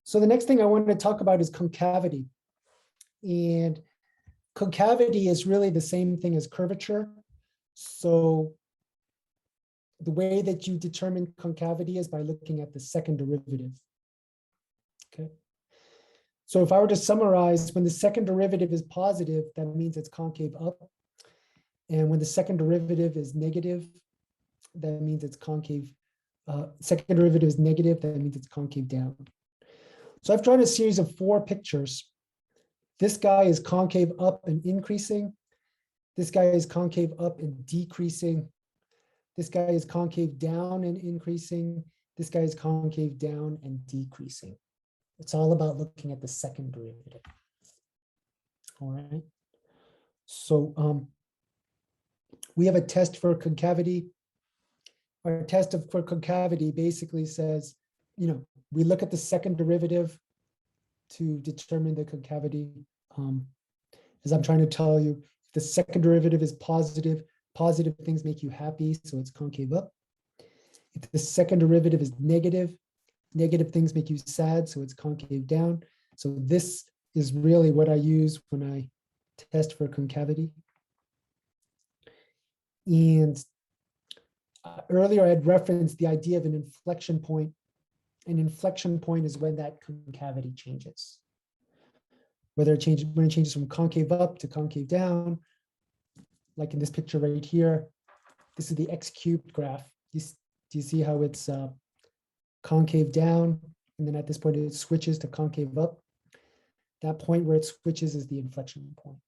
So the next thing I wanted to talk about is concavity. And concavity is really the same thing as curvature. So the way that you determine concavity is by looking at the second derivative. Okay. So if I were to summarize, when the second derivative is positive, that means it's concave up. And when the second derivative is negative, that means it's concave. Second derivative is negative, that means it's concave down. So I've drawn a series of 4 pictures. This guy is concave up and increasing. This guy is concave up and decreasing. This guy is concave down and increasing. This guy is concave down and decreasing. It's all about looking at the second derivative. All right. So we have a test for concavity. Our test for concavity basically says, we look at the second derivative to determine the concavity. As I'm trying to tell you, if the second derivative is positive, positive things make you happy, so it's concave up. If the second derivative is negative, negative things make you sad, so it's concave down. So this is really what I use when I test for concavity. And earlier I had referenced the idea of an inflection point. An inflection point is when that concavity changes. When it changes from concave up to concave down, like in this picture right here, this is the x cubed graph. Do you see how it's concave down, and then at this point it switches to concave up? That point where it switches is the inflection point.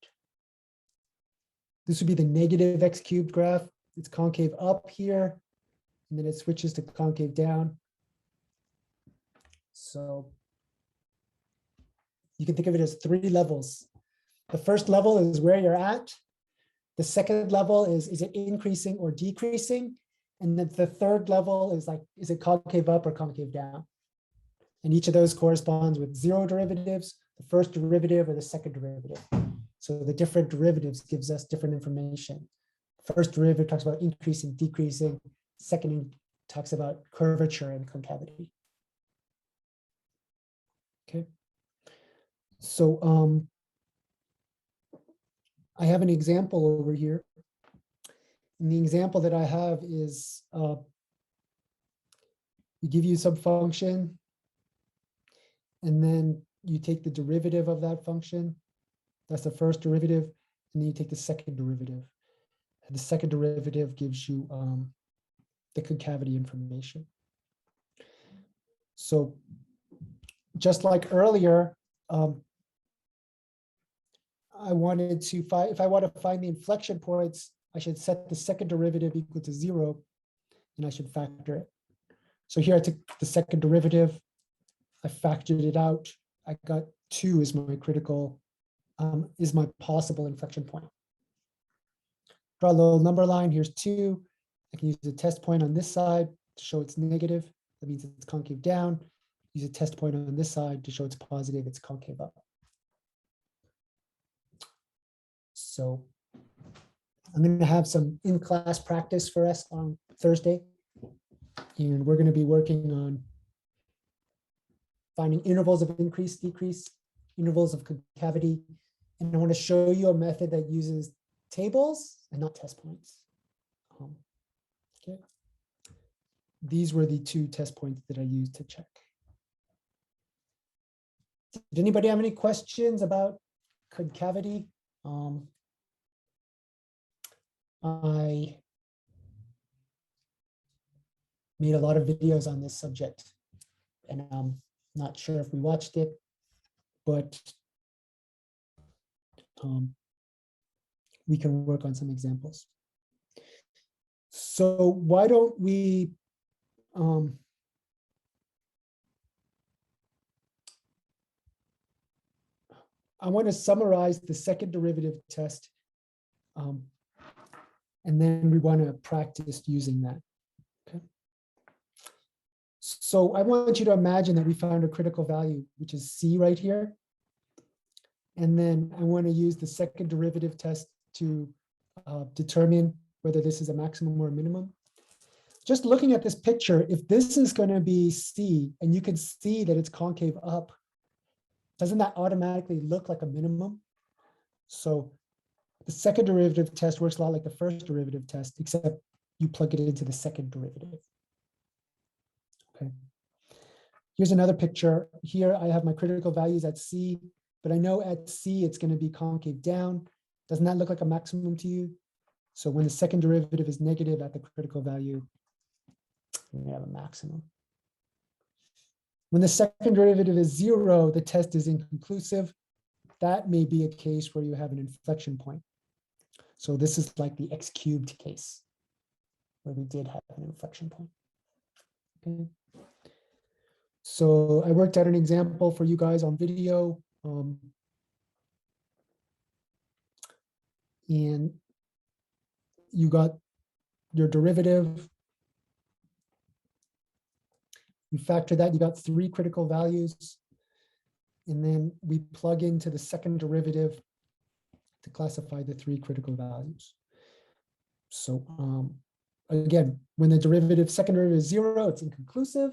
This would be the negative x cubed graph. It's concave up here, and then it switches to concave down. So you can think of it as 3 levels. The first level is where you're at. The second level is it increasing or decreasing? And then the third level is like, is it concave up or concave down? And each of those corresponds with 0 derivatives, the first derivative or the second derivative. So the different derivatives gives us different information. First derivative talks about increasing, decreasing. Second talks about curvature and concavity. Okay. So I have an example over here. And the example that I have is we give you some function, and then you take the derivative of that function. That's the first derivative, and then you take the second derivative. And the second derivative gives you the concavity information. So just like earlier, I wanted to find, if I want to find the inflection points, I should set the second derivative equal to 0, and I should factor it. So here I took the second derivative, I factored it out. I got 2 is my critical, is my possible inflection point. Draw a little number line, here's 2. I can use a test point on this side to show it's negative. That means it's concave down. Use a test point on this side to show it's positive, it's concave up. So I'm going to have some in-class practice for us on Thursday. And we're going to be working on finding intervals of increase, decrease, intervals of concavity. And I want to show you a method that uses tables and not test points. Okay. These were the 2 test points that I used to check. Did anybody have any questions about concavity? I made a lot of videos on this subject, and I'm not sure if we watched it, but we can work on some examples. So why don't we I want to summarize the second derivative test, and then we want to practice using that. Okay. So I want you to imagine that we found a critical value, which is C right here. And then I want to use the second derivative test to determine whether this is a maximum or a minimum. just looking at this picture, if this is going to be C and you can see that it's concave up, doesn't that automatically look like a minimum? So the second derivative test works a lot like the first derivative test, except you plug it into the second derivative. Okay. Here's another picture. Here I have my critical values at C, but I know at C it's going to be concave down. Doesn't that look like a maximum to you? So when the second derivative is negative at the critical value, we have a maximum. When the second derivative is 0, the test is inconclusive. That may be a case where you have an inflection point. So this is like the x cubed case, where we did have an inflection point. Okay. So I worked out an example for you guys on video. And you got your derivative. You factor that, you got 3 critical values. And then we plug into the second derivative to classify the 3 critical values. So again, when the second derivative is 0, it's inconclusive.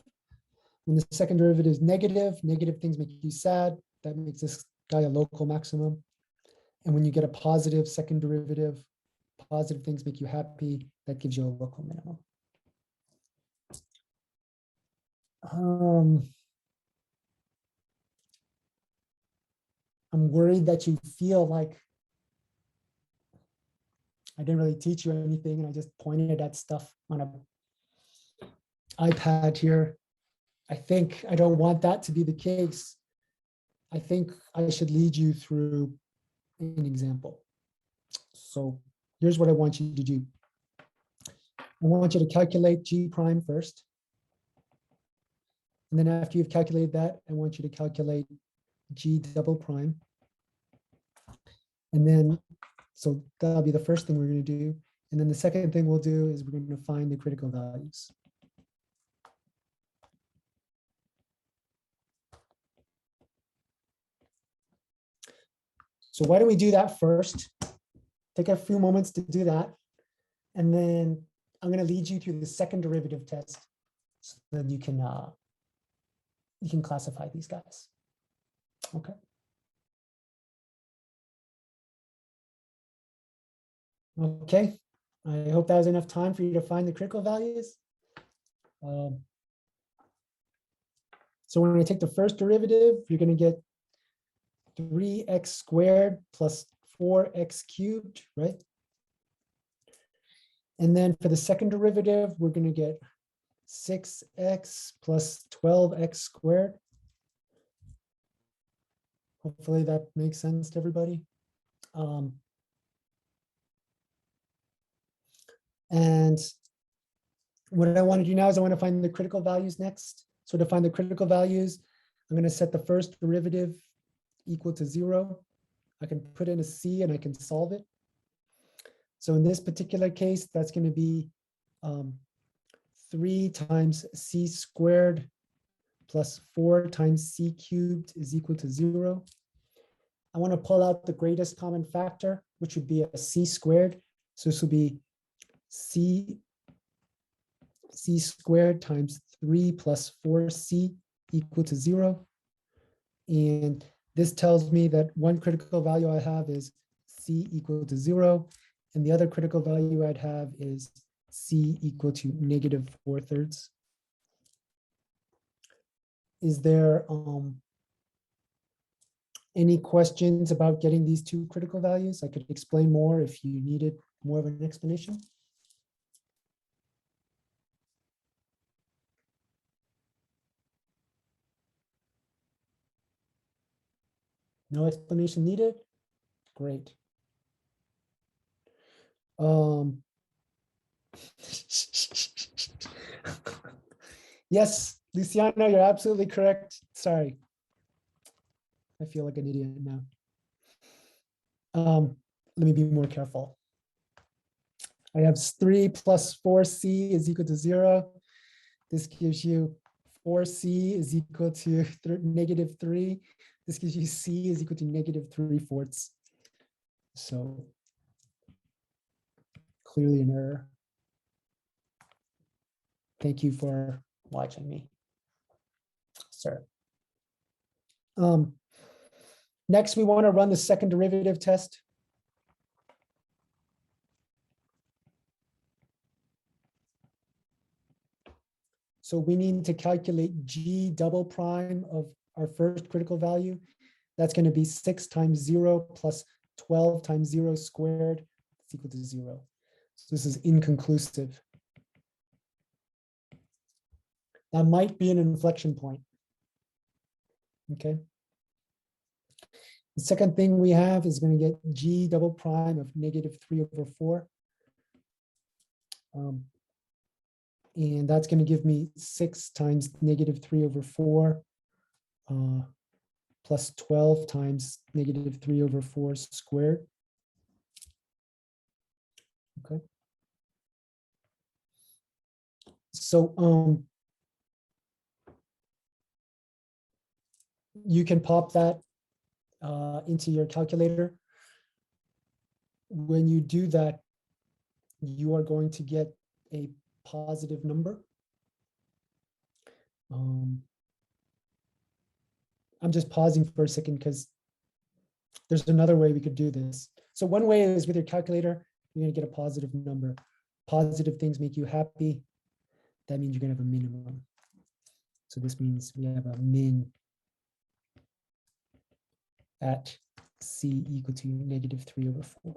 When the second derivative is negative, negative things make you sad. That makes this guy a local maximum. And when you get a positive second derivative, positive things make you happy. That gives you a local minimum. I'm worried that you feel like I didn't really teach you anything and I just pointed at stuff on an iPad here. I think I don't want that to be the case. I think I should lead you through an example. So here's what I want you to do. I want you to calculate G prime first. And then after you've calculated that, I want you to calculate G double prime. And then, so that'll be the first thing we're going to do. And then the second thing we'll do is we're going to find the critical values. So why don't we do that first? Take a few moments to do that. And then I'm going to lead you through the second derivative test so that you can classify these guys. Okay. Okay. I hope that was enough time for you to find the critical values. So when I take the first derivative, you're going to get 3x squared plus 4x cubed, right? And then for the second derivative, we're going to get 6x plus 12x squared. Hopefully that makes sense to everybody. And what I want to do now is I want to find the critical values next. So to find the critical values, I'm going to set the first derivative equal to 0. I can put in a c and I can solve it. So in this particular case, that's going to be 3 times c squared plus 4 times c cubed is equal to 0. I want to pull out the greatest common factor, which would be a c squared. So this will be c squared times 3 plus 4c equal to 0. And this tells me that one critical value I have is c equal to 0. And the other critical value I'd have is c equal to -4/3. Is there any questions about getting these 2 critical values? I could explain more if you needed more of an explanation. No explanation needed? Great. Yes, Luciano, you're absolutely correct. Sorry. I feel like an idiot now. Let me be more careful. I have 3 plus 4c is equal to 0. This gives you 4c is equal to -3. This gives you c is equal to -3/4. So clearly an error. Thank you for watching me, sir. Next, we want to run the second derivative test. So we need to calculate G double prime of our first critical value. That's going to be 6 times 0 plus 12 times 0 squared. It's equal to 0. So this is inconclusive. That might be an inflection point. Okay. The second thing we have is going to get G double prime of -3/4. And that's going to give me 6 times -3/4 plus 12 times -3/4 squared. Okay. So you can pop that into your calculator. When you do that, you are going to get a positive number. I'm just pausing for a second because there's another way we could do this. So one way is with your calculator, you're going to get a positive number. Positive things make you happy. That means you're going to have a minimum. So this means we have a min at C equal to -3/4.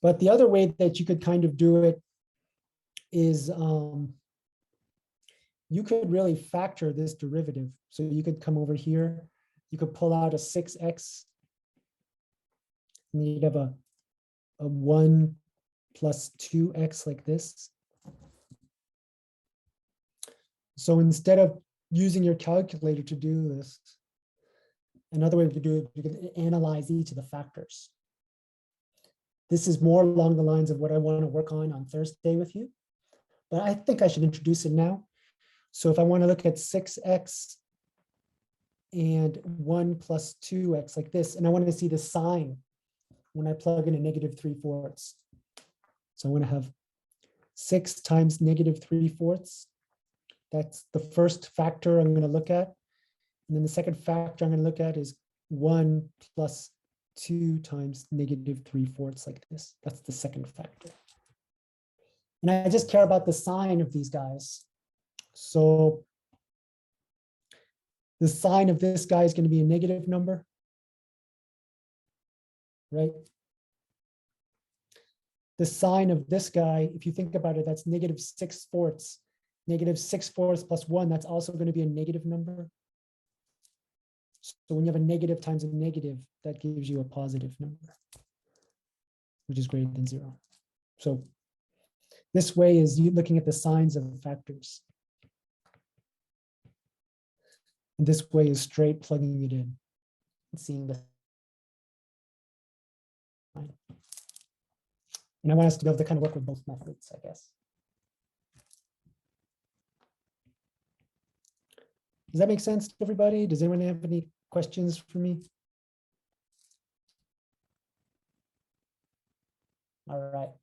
But the other way that you could kind of do it is you could really factor this derivative. So you could come over here, you could pull out a 6x, and you'd have a 1 plus 2x like this. So instead of using your calculator to do this, another way we could do it, we could analyze each of the factors. This is more along the lines of what I want to work on Thursday with you, but I think I should introduce it now. So if I want to look at 6x and 1 plus 2x like this, and I want to see the sign when I plug in a -3/4. So I want to have 6 times -3/4. That's the first factor I'm going to look at. And then the second factor I'm going to look at is 1 plus 2 times -3/4 like this. That's the second factor. And I just care about the sign of these guys. So the sign of this guy is going to be a negative number, right? The sign of this guy, if you think about it, that's -6/4. -6/4 plus 1, that's also going to be a negative number. So when you have a negative times a negative, that gives you a positive number, which is greater than 0. So this way is you looking at the signs of factors. And this way is straight plugging it in and seeing the sign. And I want us to be able to kind of work with both methods, I guess. Does that make sense to everybody? Does anyone have any questions for me? All right.